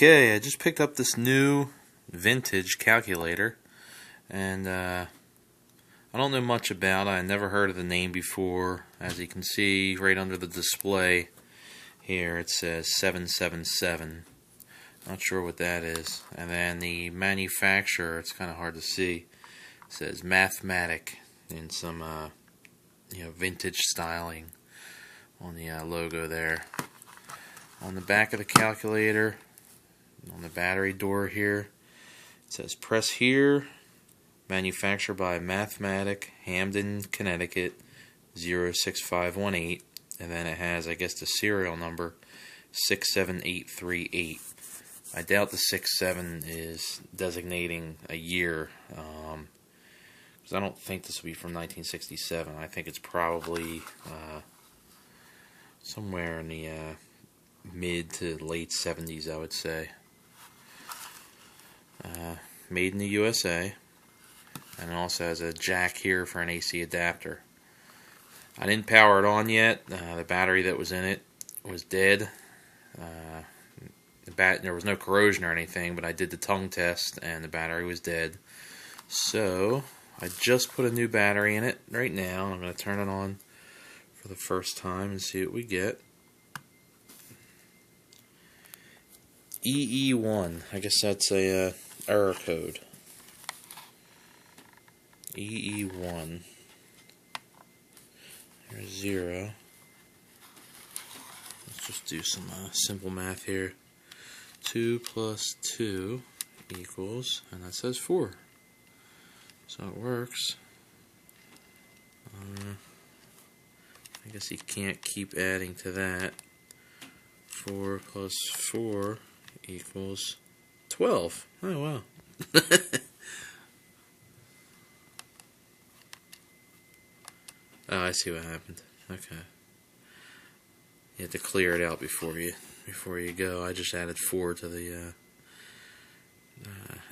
Okay, I just picked up this new vintage calculator, and I don't know much about it. I never heard of the name before. As you can see right under the display here, it says 777. Not sure what that is. And then the manufacturer, it's kind of hard to see, it says MATIC in some vintage styling on the logo there. On the back of the calculator, on the battery door here, it says press here, manufactured by MATIC, Hamden, Connecticut 06518, and then it has, I guess, the serial number 67838. I doubt the 67 is designating a year, because I don't think this will be from 1967. I think it's probably somewhere in the mid to late 70s, I would say. Made in the USA, and it also has a jack here for an AC adapter. I didn't power it on yet. The battery that was in it was dead. There was no corrosion or anything, but I did the tongue test and the battery was dead. So I just put a new battery in it right now. I'm going to turn it on for the first time and see what we get. EE1, I guess that's a error code. EE1. There's 0. Let's just do some simple math here. 2 plus 2 equals, and that says 4. So it works. I guess you can't keep adding to that. 4 plus 4 equals 12. Oh, wow. Oh, I see what happened. Okay. You have to clear it out before you go. I just added 4 to the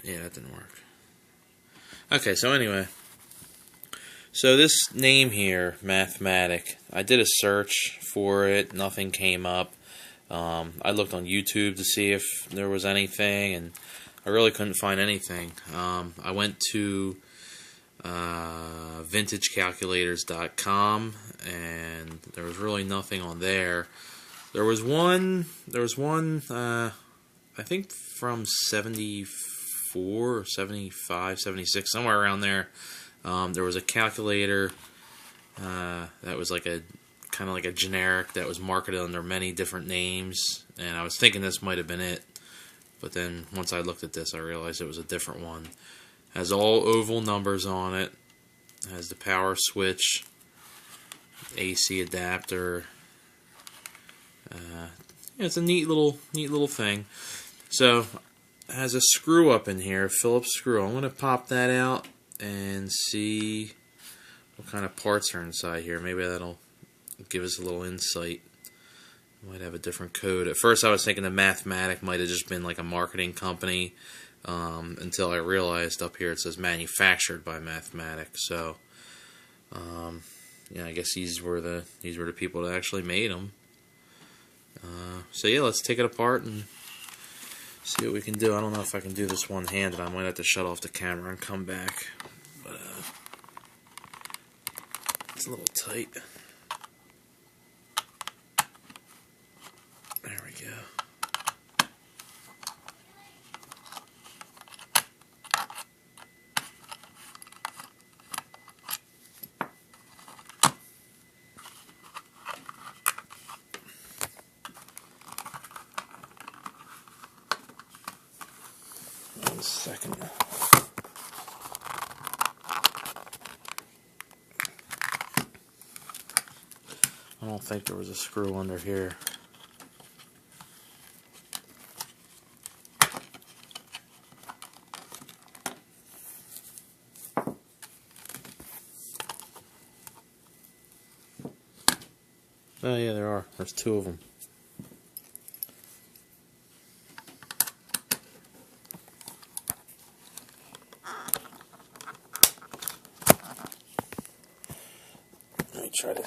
yeah, that didn't work. Okay, so anyway. So this name here, MATIC, I did a search for it, nothing came up. I looked on YouTube to see if there was anything, and I really couldn't find anything. I went to vintagecalculators.com, and there was really nothing on there. There was one, I think from 74 or 75, 76, somewhere around there. There was a calculator that was like kind of like a generic that was marketed under many different names, and I was thinking this might have been it, but then once I looked at this I realized it was a different one. It has all oval numbers on it. It has the power switch, AC adapter. It's a neat little thing. So it has a screw up in here, a Phillips screw. I'm going to pop that out and see what kind of parts are inside here. Maybe that'll give us a little insight. Might have a different code. At first I was thinking the MATIC might have just been like a marketing company, until I realized up here it says manufactured by MATIC. So yeah, I guess these were the people that actually made them. So yeah, let's take it apart and see what we can do. I don't know if I can do this one-handed. I might have to shut off the camera and come back. But it's a little tight. There we go. One second. I don't think there was a screw under here. Oh yeah, there are. There's 2 of them. Let me try to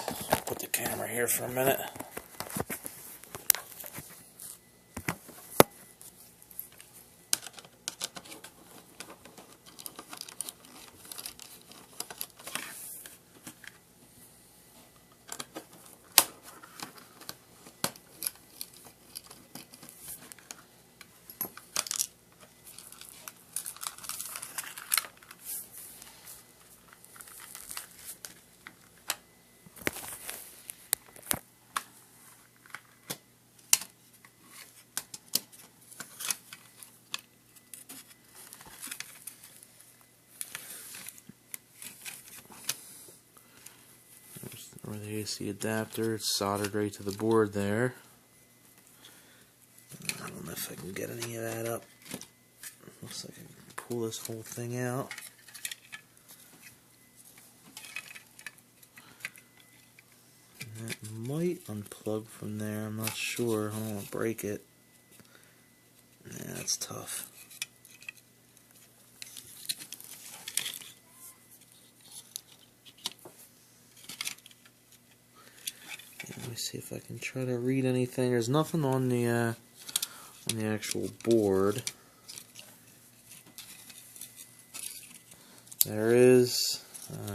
put the camera here for a minute. AC adapter. It's soldered right to the board there. I don't know if I can get any of that up. Looks like I can pull this whole thing out. And that might unplug from there. I'm not sure. I don't want to break it. Yeah, that's tough. Let me see if I can try to read anything. There's nothing on the actual board. There is.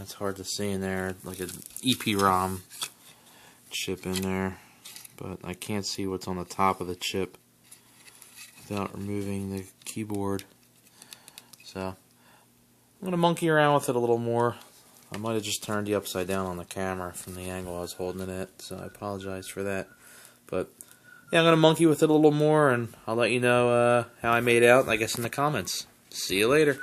It's hard to see in there, like an EEPROM chip in there, but I can't see what's on the top of the chip without removing the keyboard. So I'm gonna monkey around with it a little more. I might have just turned you upside down on the camera from the angle I was holding it at, so I apologize for that. But yeah, I'm going to monkey with it a little more, and I'll let you know how I made out, I guess, in the comments. See you later.